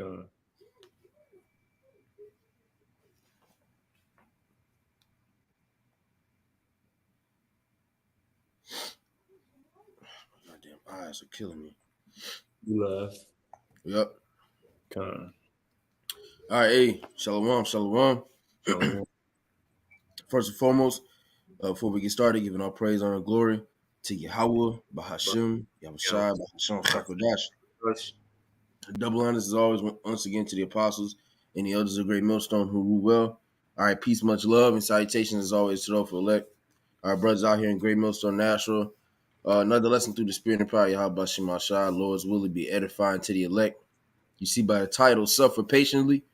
Con. My damn eyes are killing me. You laugh. Yep. Con. All right, hey, shalom, shalom. Shalom. First and foremost, before we get started, giving all praise, honor, and glory to Yahweh, Bahashim, Yahushai, Bahasham, Shakodash. Double honors as always, once again, to the apostles and the elders of Great Millstone who rule well. All right, peace, much love, and salutations as always to those for elect. Our brothers out here in Great Millstone, Nashville. Another lesson through the Spirit and power, Yahweh Shema Shai. Lord's will be edifying to the elect. You see by the title, Suffer Patiently.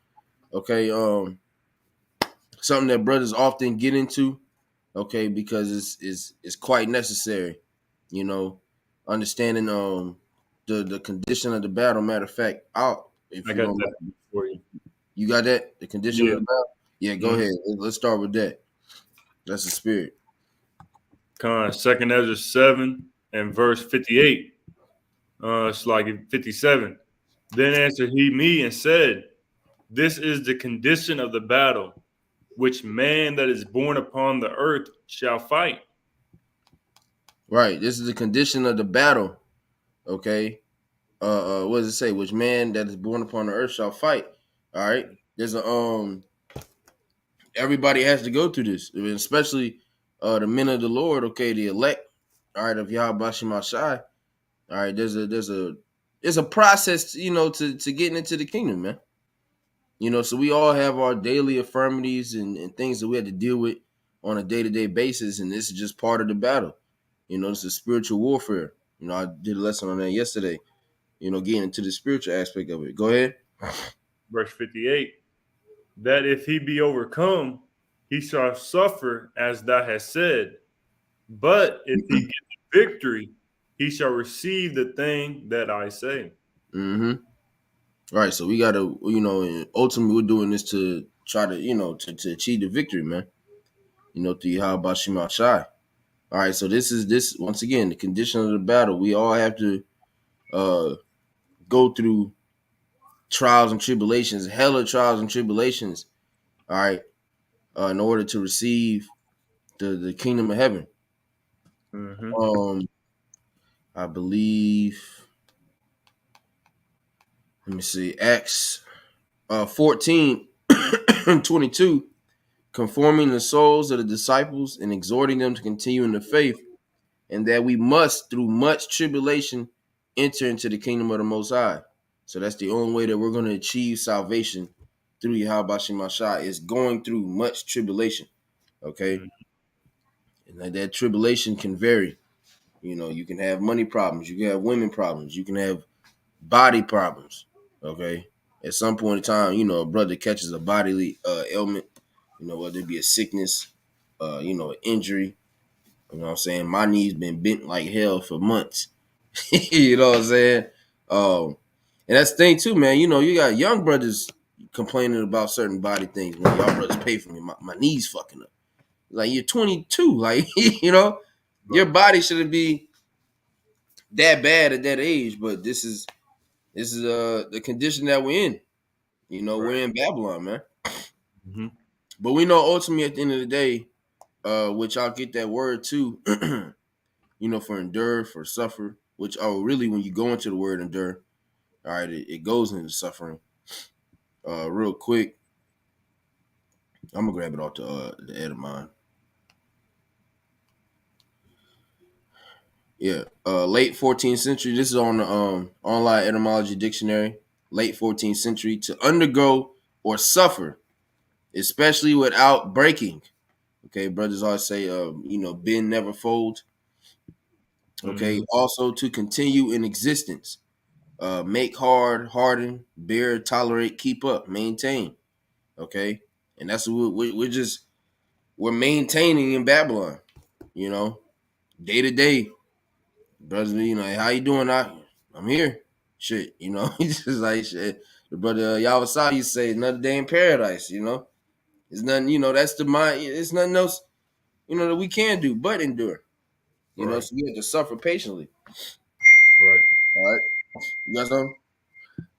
Okay, something that brothers often get into, okay, because it's quite necessary, you know, understanding the condition of the battle. Matter of fact, if I you got don't that mind, for you. you got that? The condition Yeah. of the battle? Yeah, go ahead. Let's start with that. That's the spirit. Con. 2nd Ezra 7 and verse 58. It's like 57. Then answered he me and said, this is the condition of the battle, which man that is born upon the earth shall fight. Right. This is the condition of the battle. Okay. What does it say? Which man that is born upon the earth shall fight. All right. There's a everybody has to go through this, especially the men of the Lord, okay, the elect, all right, of Yahweh Shema Shai. All right, there's a process, to getting into the kingdom, man. So we all have our daily infirmities and things that we have to deal with on a day-to-day basis, and this is just part of the battle. This is spiritual warfare. I did a lesson on that yesterday, getting into the spiritual aspect of it. Go ahead. Verse 58. That if he be overcome, he shall suffer as thou hast said. But if he get the victory, he shall receive the thing that I say. Mm-hmm. All right, so we got to, ultimately we're doing this to try to, to achieve the victory, man. Through Yahweh Shema Shai. All right, so this once again the condition of the battle. We all have to go through trials and tribulations, hella trials and tribulations. All right, in order to receive the kingdom of heaven. Mm-hmm. I believe. Let me see, Acts 14:22, conforming the souls of the disciples and exhorting them to continue in the faith, and that we must, through much tribulation, enter into the kingdom of the Most High. So that's the only way that we're going to achieve salvation through Yahweh Shema Shai is going through much tribulation. Okay, and that tribulation can vary. You can have money problems, you can have women problems, you can have body problems. Okay, at some point in time, a brother catches a bodily ailment. Whether it be a sickness, an injury. You know what I'm saying? My knee's been bent like hell for months. You know what I'm saying? And that's the thing too, man. You got young brothers complaining about certain body things. When y'all brothers pay for me, my knees fucking up. Like you're 22, like your body shouldn't be that bad at that age. But this is the condition that we're in. We're in Babylon, man. Mm-hmm. But we know ultimately at the end of the day, which I'll get that word too. For endure, for suffer, which really when you go into the word endure, all right, it goes into suffering. Real quick, I'm gonna grab it off the Edamon. Yeah, late 14th century. This is on the online etymology dictionary. Late 14th century, to undergo or suffer, especially without breaking. Okay, brothers always say, bend never fold. Okay, Mm-hmm. also to continue in existence, make hard, harden, bear, tolerate, keep up, maintain. Okay, and that's what we're maintaining in Babylon. Day to day, brothers. How you doing? I'm here. Shit, he's just like shit. The brother Yawasai used to say another day in paradise. It's nothing. That's the mind. It's nothing else. That we can do but endure. Right. So we have to suffer patiently. Right. All right, you got something?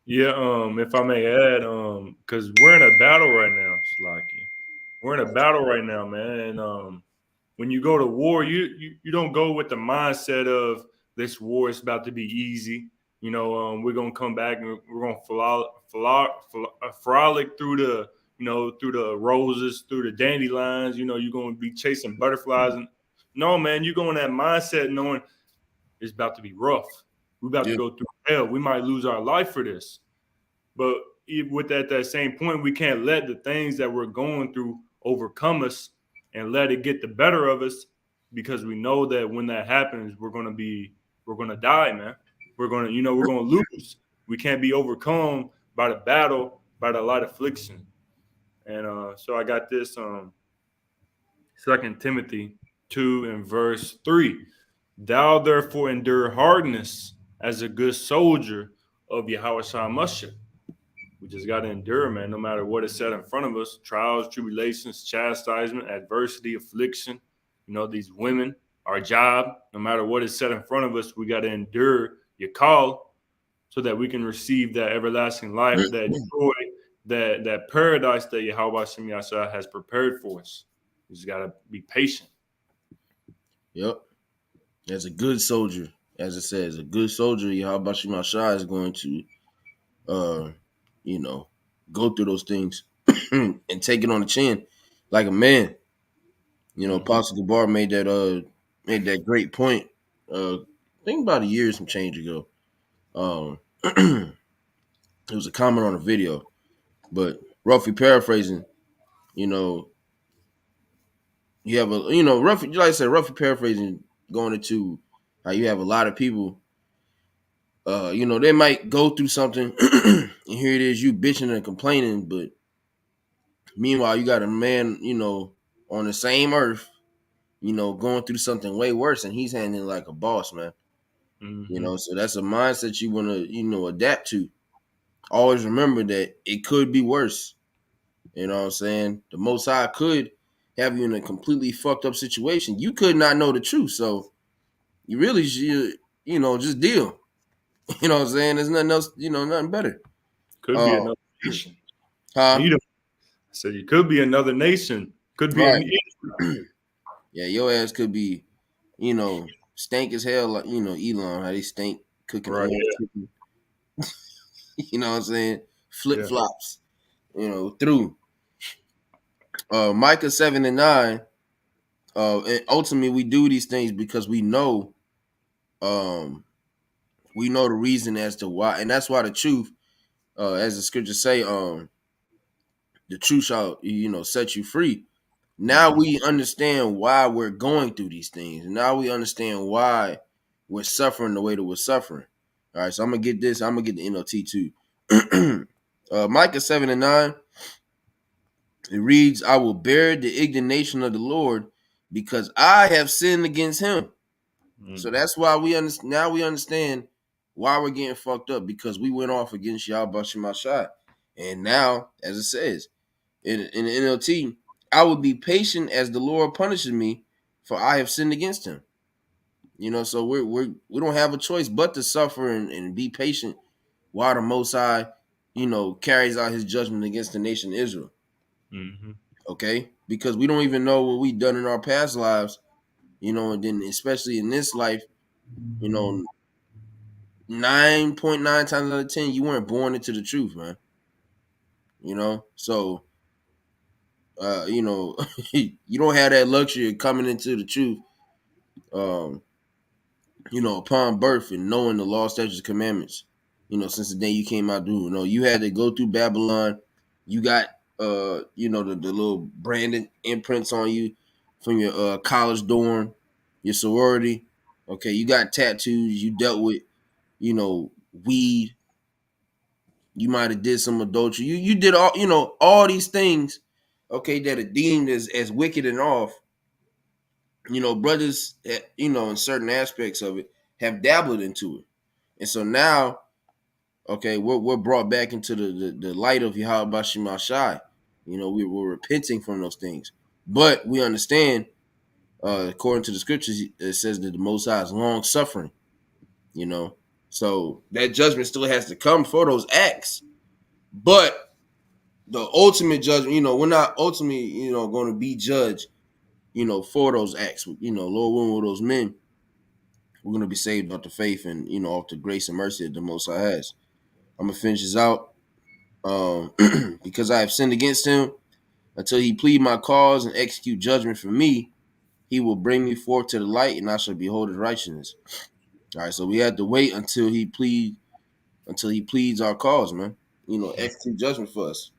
Yeah, if I may add, because we're in a battle right now, Slakia. We're in a battle right now, man. And when you go to war, you don't go with the mindset of this war is about to be easy. You know, we're gonna come back and we're gonna frolic through the through the roses, through the dandelions. You know, you're gonna be chasing butterflies. And no, man, you go in that mindset knowing it's about to be rough. We're about to Yeah. go through hell. We might lose our life for this. But with that same point, we can't let the things that we're going through overcome us and let it get the better of us, because we know that when that happens, we're gonna die, man. We're gonna lose. We can't be overcome by the battle, by the light affliction. And so I got this 2 Timothy 2 and verse 3. Thou therefore endure hardness as a good soldier of Yahweh Shah Mashiach. We just got to endure, man, no matter what is set in front of us: trials, tribulations, chastisement, adversity, affliction. You know, these women, our job, no matter what is set in front of us, we got to endure your call so that we can receive that everlasting life, that joy, that paradise that Yahweh Shem Yashah has prepared for us. We just got to be patient. Yep. As a good soldier, as it says, a good soldier, Yahweh Shema Shah is going to, you know, go through those things and take it on the chin like a man. You know, Apostle Gabar made that great point. I think about a year and some change ago. It was a comment on a video, but roughly paraphrasing, you know, you have roughly, like I said, roughly paraphrasing, going into how you have a lot of people. They might go through something, and here it is, you bitching and complaining, but meanwhile, you got a man, on the same earth, going through something way worse, and he's handling like a boss, man. Mm-hmm. So that's a mindset you want to, adapt to. Always remember that it could be worse. You know what I'm saying? The Most High could have you in a completely fucked up situation. You could not know the truth, so you really should, just deal. You know what I'm saying? There's nothing else, nothing better. Could be Uh, another nation. huh? Edom. So you could be another nation. Could be Right. an Yeah, your ass could be, stank as hell, like, Elon, how they stink cooking right. orange chicken. You know what I'm saying? Flip Yeah. flops, through. Micah 7 and 9. And ultimately we do these things because we know the reason as to why, and that's why the truth, as the scriptures say, the truth shall, set you free. Now Mm-hmm. we understand why we're going through these things. Now we understand why we're suffering the way that we're suffering. All right, so I'm gonna get this. I'm gonna get the NLT too. Micah 7 and 9. It reads, "I will bear the indignation of the Lord because I have sinned against Him." So Mm-hmm. that's why we understand. Now we understand why we're getting fucked up, because we went off against Yahweh Shema Shai. And now, as it says in the NLT, I will be patient as the Lord punishes me, for I have sinned against Him. So we don't have a choice but to suffer and be patient while the Most High, carries out His judgment against the nation of Israel. Mm-hmm. Okay, because we don't even know what we've done in our past lives, and then especially in this life, you know, 9.9 times out of 10, you weren't born into the truth, man. So you don't have that luxury of coming into the truth, um, upon birth and knowing the law, statutes, commandments. Since the day you came out, dude. You had to go through Babylon. You got the little branded imprints on you from your college dorm, your sorority. Okay, you got tattoos. You dealt with, weed. You might have did some adultery. You did all these things, okay, that are deemed as wicked and off. Brothers that, in certain aspects of it have dabbled into it. And so now, okay, we're brought back into the light of Yahweh Shema Shai. We're repenting from those things. But we understand, according to the scriptures, it says that the Most High is long suffering, you know. So that judgment still has to come for those acts. But the ultimate judgment, we're not ultimately, going to be judged, for those acts. Lord willing, with those men, we're going to be saved off the faith and, off the grace and mercy that the Most High has. I'm going to finish this out. Because I have sinned against him, until he plead my cause and execute judgment for me, he will bring me forth to the light, and I shall behold his righteousness. All right, so we have to wait until he pleads our cause, man. Execute judgment for us.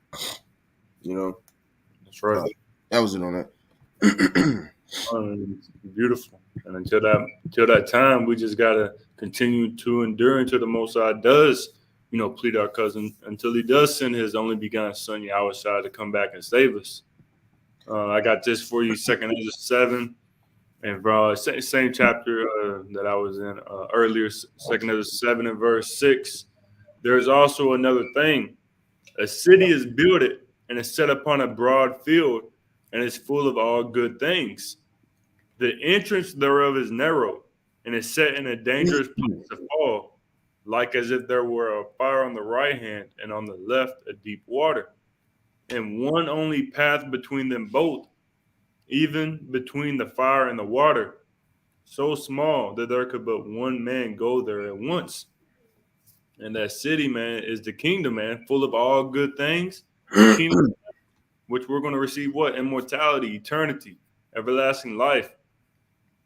That's right. That was it on that. Beautiful. And until that time, we just gotta continue to endure until the Most High does, plead our cousin, until he does send his only begotten son, Yahushua, to come back and save us. I got this for you, 2 Ezra 7, and same chapter that I was in earlier, 2 Ezra 7 and verse 6. There's also another thing. A city is builded and is set upon a broad field, and is full of all good things. The entrance thereof is narrow, and is set in a dangerous place to fall, like as if there were a fire on the right hand, and on the left a deep water, and one only path between them both, even between the fire and the water, so small that there could but one man go there at once. And that city, man, is the kingdom, man, full of all good things. The kingdom, which we're going to receive what? Immortality, eternity, everlasting life,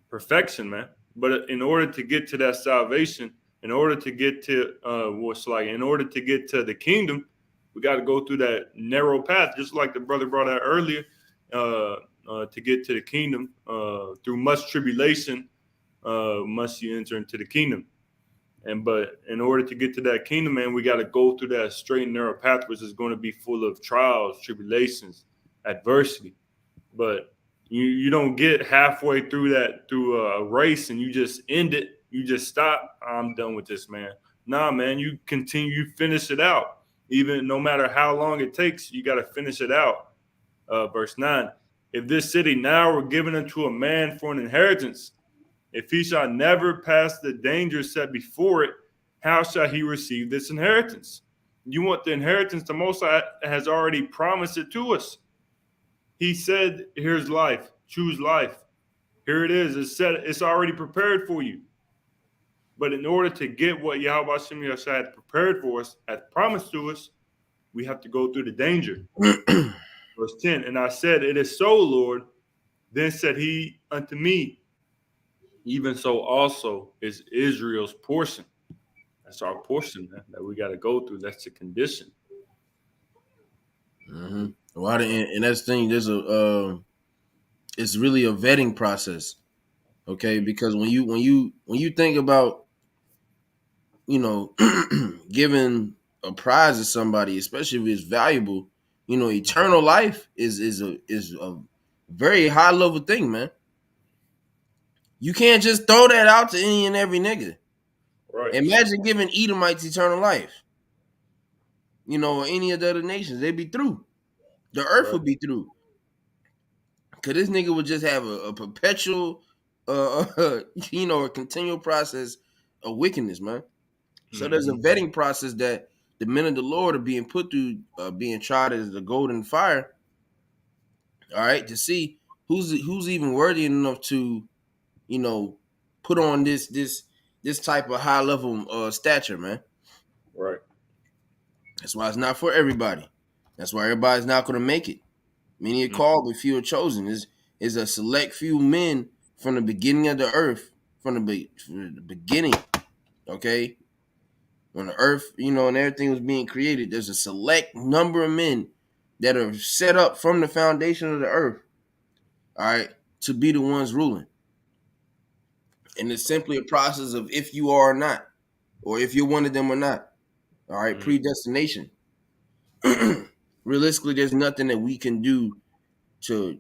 perfection, man. But in order to get to that salvation, in order to get to in order to get to the kingdom, we got to go through that narrow path, just like the brother brought out earlier. To get to the kingdom, through much tribulation, must you enter into the kingdom. But in order to get to that kingdom, man, we got to go through that straight and narrow path, which is going to be full of trials, tribulations, adversity. But you don't get halfway through a race and you just end it. You just stop. I'm done with this, man. Nah, man, you continue, you finish it out. Even no matter how long it takes, you got to finish it out. Verse 9, if this city now were given unto a man for an inheritance, if he shall never pass the danger set before it, how shall he receive this inheritance? You want the inheritance, the Most High has already promised it to us. He said, here's life, choose life. Here it is, it's already prepared for you. But in order to get what Yahweh Hashem Yahshua had prepared for us, had promised to us, we have to go through the danger. Verse 10, and I said, it is so, Lord. Then said he unto me, even so also is Israel's portion. That's our portion, man, that we got to go through. That's the condition. Mm-hmm. Well, and that's the thing. It's really a vetting process, okay? Because when you think about, giving a prize to somebody, especially if it's valuable, eternal life is a very high level thing, man. You can't just throw that out to any and every nigga. Right. Imagine giving Edomites eternal life. Or any of the other nations, they'd be through. The earth would be through. Cause this nigga would just have a perpetual, a continual process of wickedness, man. So there's a vetting process that the men of the Lord are being put through, being tried as the golden fire. All right, to see who's even worthy enough to, put on this type of high level stature, man. Right. That's why it's not for everybody. That's why everybody's not going to make it. Many are called, but few are chosen. Is a select few men from the beginning of the earth, from the beginning. Okay, when the earth, and everything was being created, there's a select number of men that are set up from the foundation of the earth. All right, to be the ones ruling. And it's simply a process of if you are or not, or if you're one of them or not. All right, predestination. Realistically, there's nothing that we can do to,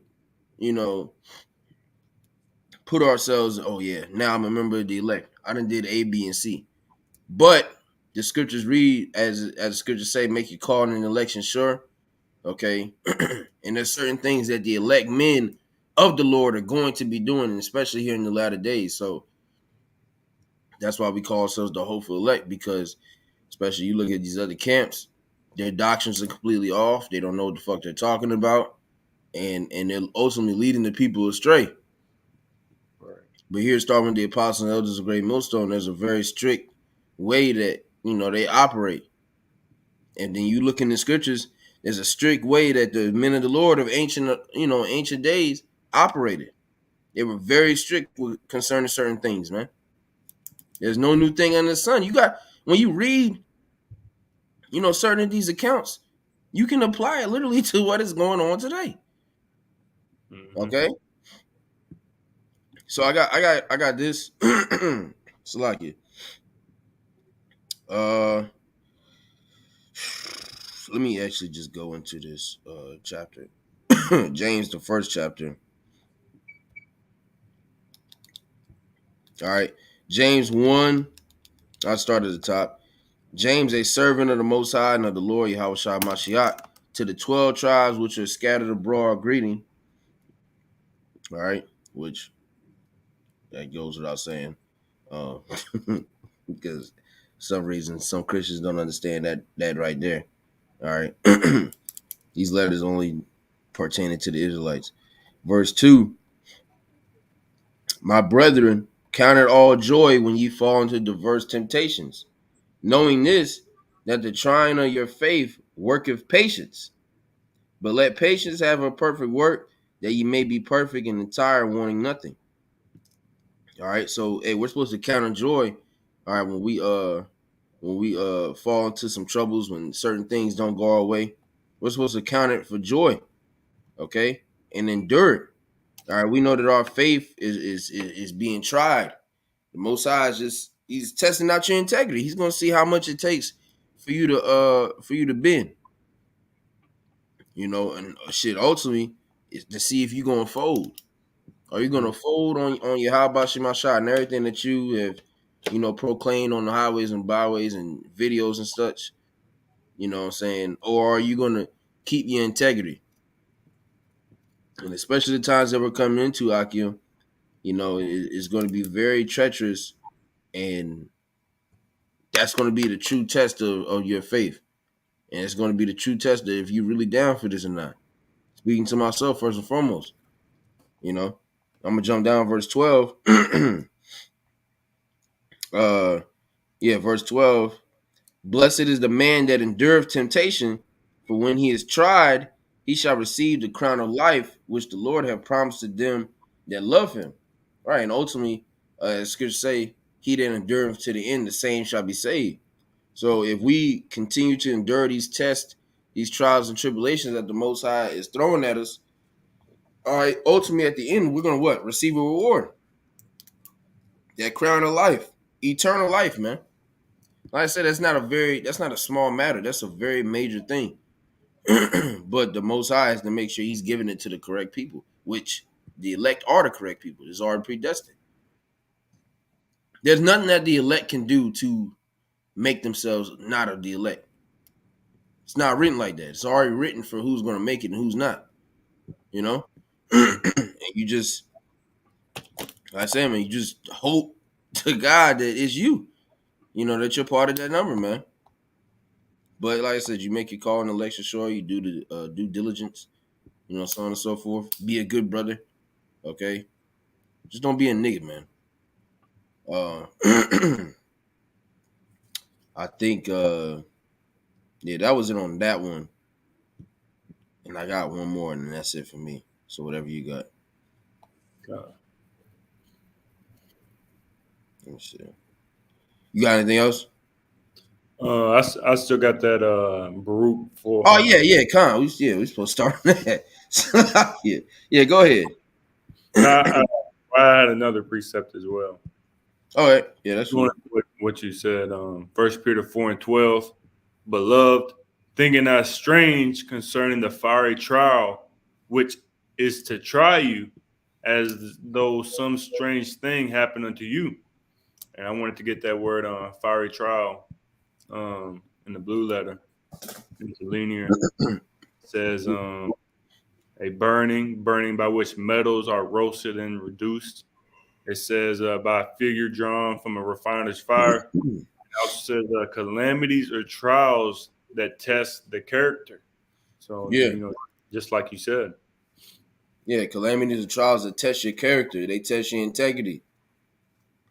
put ourselves, oh yeah, now I'm a member of the elect. I done did A, B, and C. But the scriptures read, as the scriptures say, make your call in an election sure. Okay. And there's certain things that the elect men of the Lord are going to be doing, especially here in the latter days. So That's why we call ourselves the hopeful elect, because especially you look at these other camps, their doctrines are completely off. They don't know what the fuck they're talking about, and they're ultimately leading the people astray. Right. But here, starting with the apostles and elders of Great Millstone, there's a very strict way that they operate. And then you look in the scriptures, there's a strict way that the men of the Lord of ancient days operated. They were very strict concerning certain things, man. There's no new thing under the sun. When you read, certain of these accounts, you can apply it literally to what is going on today. Mm-hmm. Okay. So I got this. Salakia. Let me actually just go into this chapter. James, the first chapter. All right. James 1. I start at the top. James, a servant of the Most High and of the Lord Yahushua Mashiach, to the 12 tribes which are scattered abroad, greeting. All right. Which that goes without saying. Because for some reason, some Christians don't understand that right there. All right. These letters only pertaining to the Israelites. Verse 2. My brethren, count it all joy when ye fall into diverse temptations, knowing this, that the trying of your faith worketh patience. But let patience have a perfect work, that ye may be perfect and entire, wanting nothing. All right, so hey, we're supposed to count on joy. All right, when we fall into some troubles, when certain things don't go our way, we're supposed to count it for joy, okay, and endure it. All right, we know that our faith is being tried. The Most High he's testing out your integrity. He's gonna see how much it takes for you to bend. And shit, ultimately is to see if you're gonna fold. Are you gonna fold on your how about my shot and everything that you have, proclaimed on the highways and byways and videos and such? You know what I'm saying? Or are you gonna keep your integrity? And especially the times that we're coming into, Akim, it's gonna be very treacherous, and that's gonna be the true test of your faith. And it's gonna be the true test of if you're really down for this or not. Speaking to myself first and foremost. I'm gonna jump down verse 12. Verse 12. Blessed is the man that endureth temptation, for when he is tried, he shall receive the crown of life, which the Lord hath promised to them that love him. Right, and ultimately, as scripture say, he that endureth to the end, the same shall be saved. So if we continue to endure these tests, these trials and tribulations that the Most High is throwing at us, all right, ultimately at the end, we're gonna what? Receive a reward. That crown of life, eternal life, man. Like I said, that's not a small matter. That's a very major thing. But the Most High has to make sure He's giving it to the correct people, which the elect are the correct people. It's already predestined. There's nothing that the elect can do to make themselves not of the elect. It's not written like that. It's already written for who's going to make it and who's not. And you just, like I said, man, you just hope to God that it's you. That you're part of that number, man. But like I said, you make your call in election sure, you do the due diligence, so on and so forth. Be a good brother, okay? Just don't be a nigga, man. I think, that was it on that one. And I got one more, and that's it for me. So whatever you got. Let me see. You got anything else? I still got that Baruch for. Oh yeah, Con. We supposed to start on that. yeah. Go ahead. I had another precept as well. All right, yeah, that's what you said. 1 Peter 4:12, beloved, thinking not strange concerning the fiery trial, which is to try you, as though some strange thing happened unto you. And I wanted to get that word on fiery trial in the blue letter. It's linear. It says a burning by which metals are roasted and reduced. It says by a figure drawn from a refiner's fire. It also says calamities or trials that test the character. So, Yeah. you know, just like you said. Yeah, calamities and trials that test your character. They test your integrity.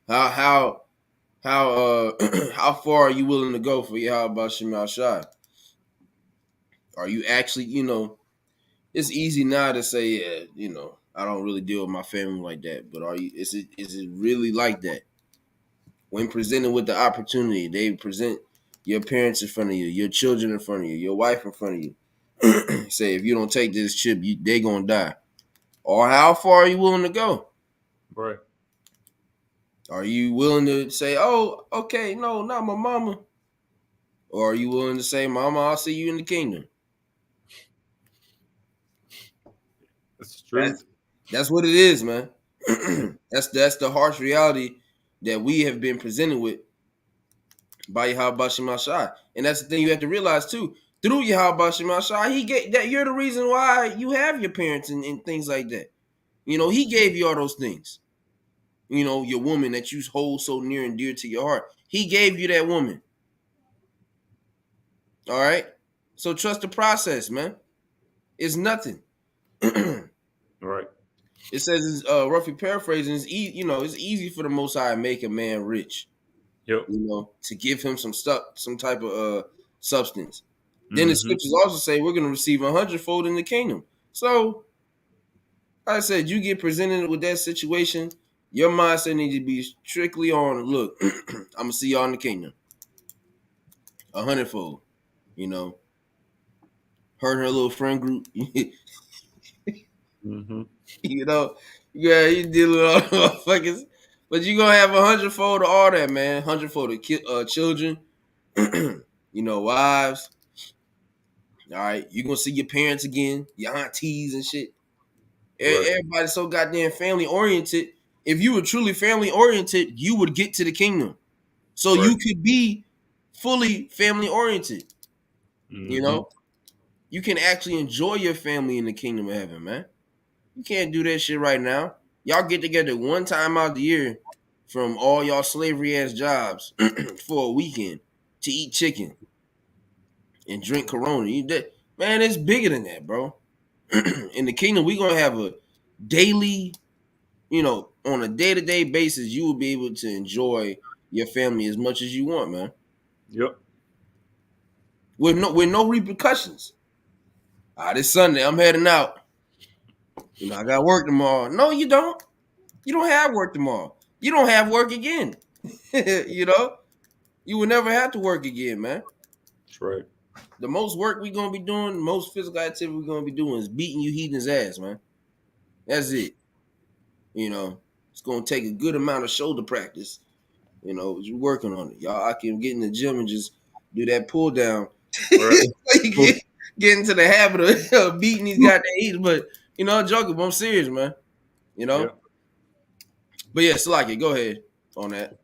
How how far are you willing to go for Yahweh Shema Shai? Are you actually, it's easy now to say, yeah, I don't really deal with my family like that. But is it really like that? When presented with the opportunity, they present your parents in front of you, your children in front of you, your wife in front of you. Say, if you don't take this chip, they gonna die. Or how far are you willing to go? Right. Are you willing to say, oh, okay, no, not my mama? Or are you willing to say, Mama, I'll see you in the kingdom? That's the truth. That's what it is, man. that's the harsh reality that we have been presented with by Yahweh Shema Shai. And that's the thing you have to realize too. Through Yahweh Shema Shai, he get that you're the reason why you have your parents and things like that. He gave you all those things. Your woman that you hold so near and dear to your heart. He gave you that woman. All right. So trust the process, man. It's nothing. Right. It says, roughly paraphrasing, it's easy for the Most High to make a man rich. Yep. To give him some stuff, some type of substance. Then the Mm-hmm. scriptures also say we're going to receive 100-fold in the kingdom. So, like I said, you get presented with that situation, your mindset needs to be strictly on, look, I'm going to see y'all in the kingdom. 100-fold. Her little friend group. Mm-hmm. Yeah, you deal with all the motherfuckers. But you're going to have 100-fold of all that, man. 100-fold of children, wives. All right, you're going to see your parents again, your aunties and shit. Right. Everybody's so goddamn family oriented. If you were truly family oriented, you would get to the kingdom. So Right. you could be fully family oriented. Mm-hmm. You can actually enjoy your family in the kingdom of heaven, man. You can't do that shit right now. Y'all get together one time out the year from all y'all slavery ass jobs for a weekend to eat chicken and drink Corona. Man, it's bigger than that, bro. In the kingdom, we're gonna have a daily, on a day-to-day basis, you will be able to enjoy your family as much as you want, man. Yep. With no repercussions. This Sunday, I'm heading out. I got work tomorrow. No, you don't. You don't have work tomorrow. You don't have work again. You will never have to work again, man. That's right. The most work we're gonna be doing, the most physical activity we're gonna be doing is beating you heathens' ass, man. That's it. It's gonna take a good amount of shoulder practice. You're working on it. Y'all, I can get in the gym and just do that pull down. Right. you get into the habit of beating these goddamn heathens. But I'm joking, but I'm serious, man. Yeah. But yeah, Salaki, go ahead on that.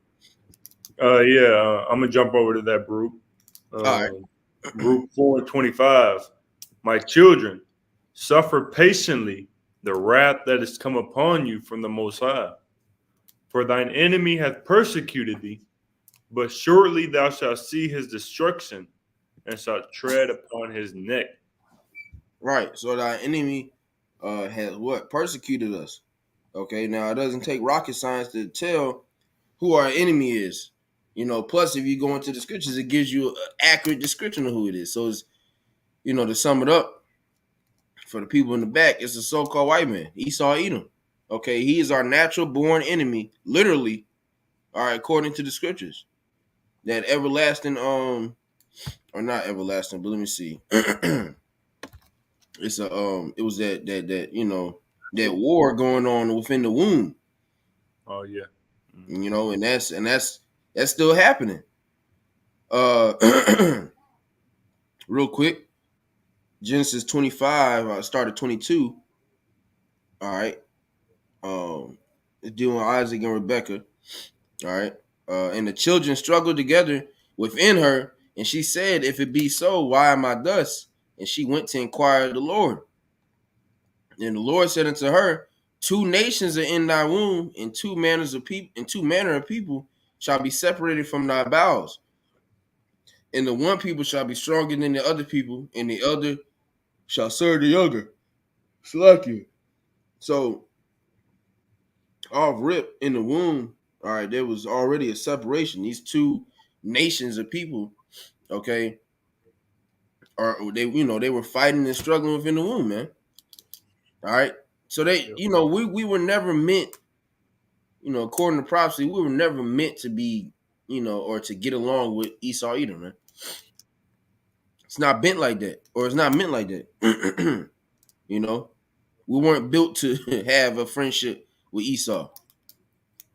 I'm gonna jump over to that group. All right. Group 425. My children, suffer patiently the wrath that is come upon you from the Most High. For thine enemy hath persecuted thee, but surely thou shalt see his destruction and shalt tread upon his neck. Right. So our enemy has what? Persecuted us. Okay. Now it doesn't take rocket science to tell who our enemy is. Plus if you go into the scriptures, it gives you an accurate description of who it is. So it's, to sum it up for the people in the back, it's a so-called white man, Esau Edom. Okay, he is our natural born enemy, literally, all right, according to the scriptures. That everlasting, or not everlasting, but let me see. It was that war going on within the womb. Oh yeah. And that's still happening. Real quick, Genesis 25, started 22. All right. It's dealing with Isaac and Rebekah. All right. And the children struggled together within her, and she said, if it be so, why am I thus? And she went to inquire of the Lord. And the Lord said unto her, 2 nations are in thy womb, and 2 manners of people, and 2 manner of people shall be separated from thy bowels. And the one people shall be stronger than the other people, and the other shall serve the younger. Slack. So off rip in the womb, all right, there was already a separation. These 2 nations of people, okay, or they, they were fighting and struggling within the womb, man. All right. So they, Yep. we were never meant, according to prophecy, we were never meant to be, or to get along with Esau either, man. It's not bent like that, or it's not meant like that. We weren't built to have a friendship with Esau.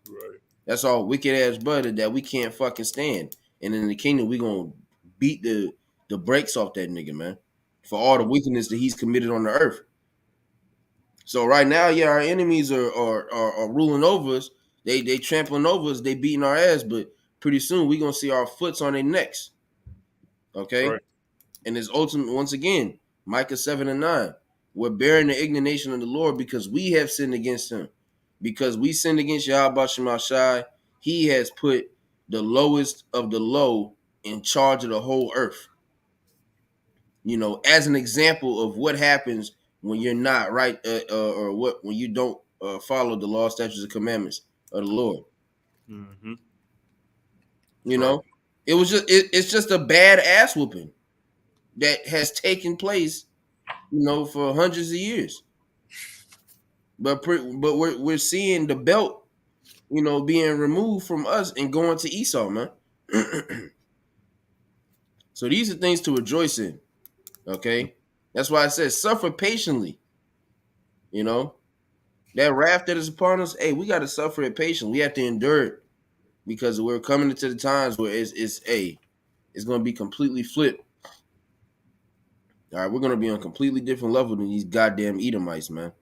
Right. That's all wicked ass brother that we can't fucking stand. And in the kingdom, we gonna beat the brakes off that nigga, man, for all the wickedness that he's committed on the earth. So right now, yeah, our enemies are ruling over us. They trampling over us. They beating our ass. But pretty soon we gonna see our foots on their necks. Okay, Right. and it's ultimate once again. Micah 7:9. We're bearing the indignation of the Lord because we have sinned against Him. Because we sinned against Yahweh Shemashai, He has put the lowest of the low in charge of the whole earth. As an example of what happens when you're not right, or when you don't follow the law, statutes, and commandments of the Lord. Mm-hmm. Right. It's just a bad ass whooping that has taken place, for hundreds of years. But we're seeing the belt, being removed from us and going to Esau, man. So these are things to rejoice in. Okay, that's why I said suffer patiently. That wrath that is upon us, hey, we got to suffer it patiently. We have to endure it because we're coming into the times where it's going to be completely flipped. All right, we're going to be on a completely different level than these goddamn Edomites, man.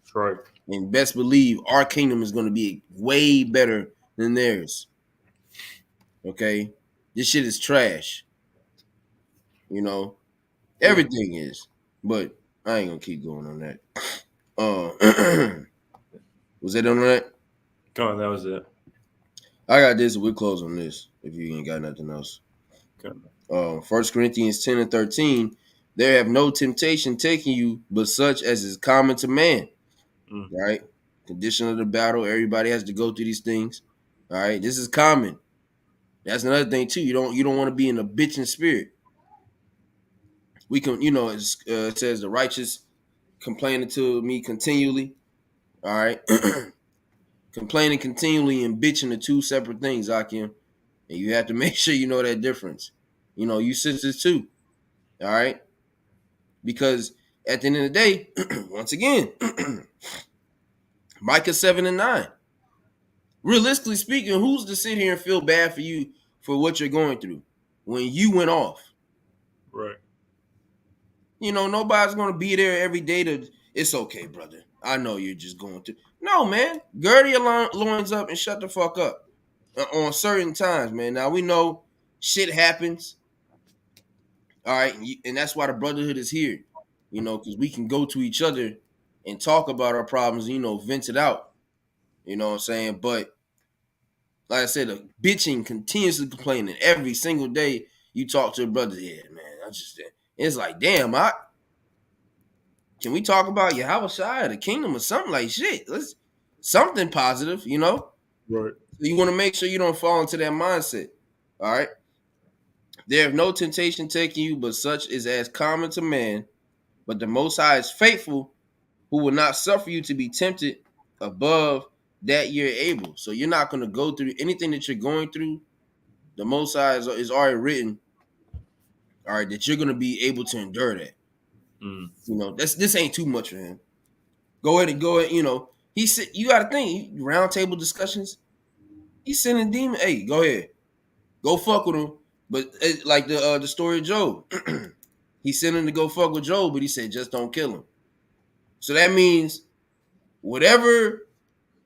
That's right. And best believe our kingdom is going to be way better than theirs. Okay, this shit is trash. Everything is, but I ain't gonna keep going on that. Was that on that? Come on, that was it. I got this. We'll close on this if you ain't got nothing else. Okay. 1 Corinthians 10:13. There have no temptation taking you, but such as is common to man. Right? Condition of the battle. Everybody has to go through these things. All right. This is common. That's another thing too. You don't want to be in a bitching spirit. We can, it says the righteous complaining to me continually. All right. Complaining continually and bitching are 2 separate things, Akim. And you have to make sure you know that difference. You sisters too. All right. Because at the end of the day, once again, Micah 7:9. Realistically speaking, who's to sit here and feel bad for you for what you're going through when you went off? Right. Nobody's going to be there every day it's okay, brother. I know you're just going through. No, man. Gird your loins up and shut the fuck up on certain times, man. Now, we know shit happens. All right. And that's why the brotherhood is here, because we can go to each other and talk about our problems, vent it out. You know what I'm saying? But like I said, the bitching, continuously complaining every single day you talk to a brother. Yeah, man. It's like, damn, can we talk about Yahweh Shai, the kingdom, or something like shit? Something positive, Right. So you want to make sure you don't fall into that mindset. All right. There have no temptation taking you, but such is as common to man. But the Most High is faithful, who will not suffer you to be tempted above that you're able. So you're not going to go through anything that you're going through. The Most High is already written, all right, that you're going to be able to endure that. This ain't too much for him. Go ahead. He said, you got to think, round table discussions. He's sending demon. Hey, go ahead, go fuck with him. But like the story of Job, he sent him to go fuck with Job, but he said just don't kill him. So that means whatever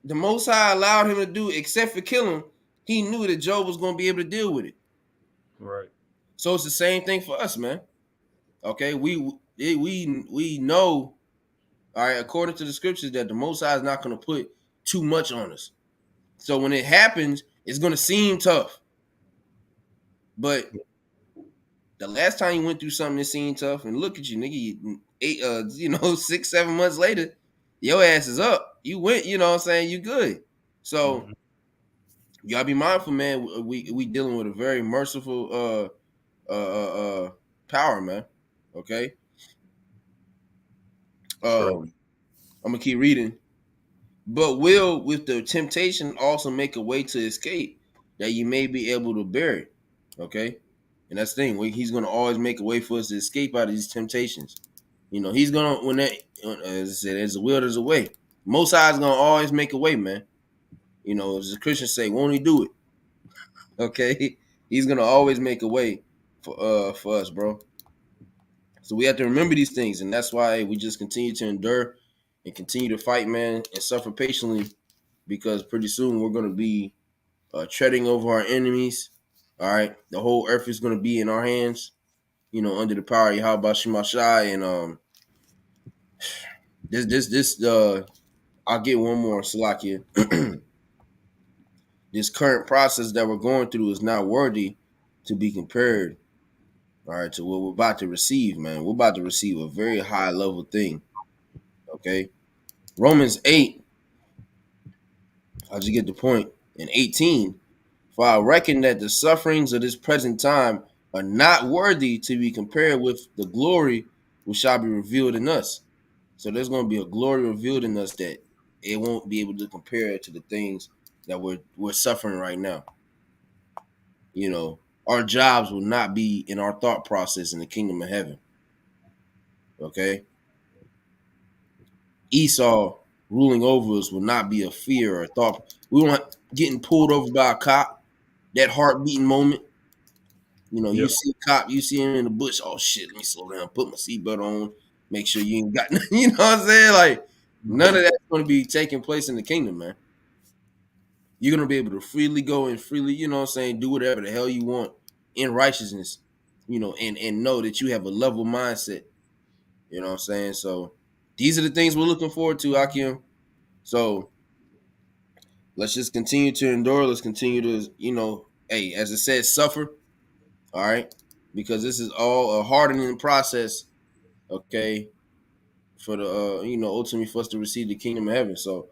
the Most High allowed him to do, except for kill him, he knew that Job was going to be able to deal with it. Right. So it's the same thing for us, man. Okay, we know All right, according to the scriptures, that the Most High is not going to put too much on us. So when it happens, it's going to seem tough. But the last time you went through something that seemed tough, and look at you, nigga, 6, 7 months later, your ass is up. You went, you know what I'm saying? You good. So you gotta be mindful, man. We dealing with a very merciful power, man. Okay. I'm gonna keep reading. But will with the temptation also make a way to escape that you may be able to bear it. Okay. And that's the thing. He's gonna always make a way for us to escape out of these temptations. He's gonna as I said, there's a will, there's a way. Most High is gonna always make a way, man. As the Christians say, won't he do it? Okay. He's gonna always make a way for us, bro. So we have to remember these things, and that's why we just continue to endure and continue to fight, man, and suffer patiently, because pretty soon we're gonna be treading over our enemies. All right, the whole earth is gonna be in our hands, under the power of Yahweh Shemashai. And I'll get one more, Salakia. This current process that we're going through is not worthy to be compared, all right, to what we're about to receive, man. We're about to receive a very high level thing. Okay. Romans 8, I'll just get the point. In 18, for I reckon that the sufferings of this present time are not worthy to be compared with the glory which shall be revealed in us. So there's going to be a glory revealed in us that it won't be able to compare to the things that we're suffering right now. Our jobs will not be in our thought process in the kingdom of heaven. Okay? Esau ruling over us will not be a fear or a thought. We won't getting pulled over by a cop, that heart beating moment. You see a cop, you see him in the bush. Oh shit, let me slow down, put my seatbelt on, make sure you ain't got you know what I'm saying? Like, none of that's going to be taking place in the kingdom, man. You're going to be able to freely go and freely, do whatever the hell you want in righteousness, and know that you have a level mindset. You know what I'm saying? So these are the things we're looking forward to, Akim. So let's just continue to endure. Let's continue to, as it says, suffer. All right. Because this is all a hardening process, okay, for the, ultimately for us to receive the kingdom of heaven. So,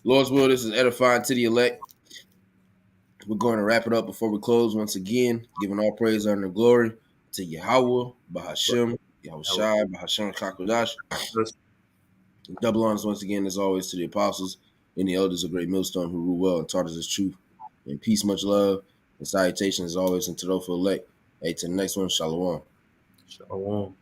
Lord's will, this is edifying to the elect. We're going to wrap it up before we close once again, giving all praise, honor, and glory to Yahweh, Bahashem, Yahushai, Bahashem, Chakodash. Double honors once again, as always, to the apostles and the elders of Great Millstone who rule well and taught us the truth. And peace, much love, and salutations as always, and to those for elect. Hey, to the next one, Shalom. Shalom.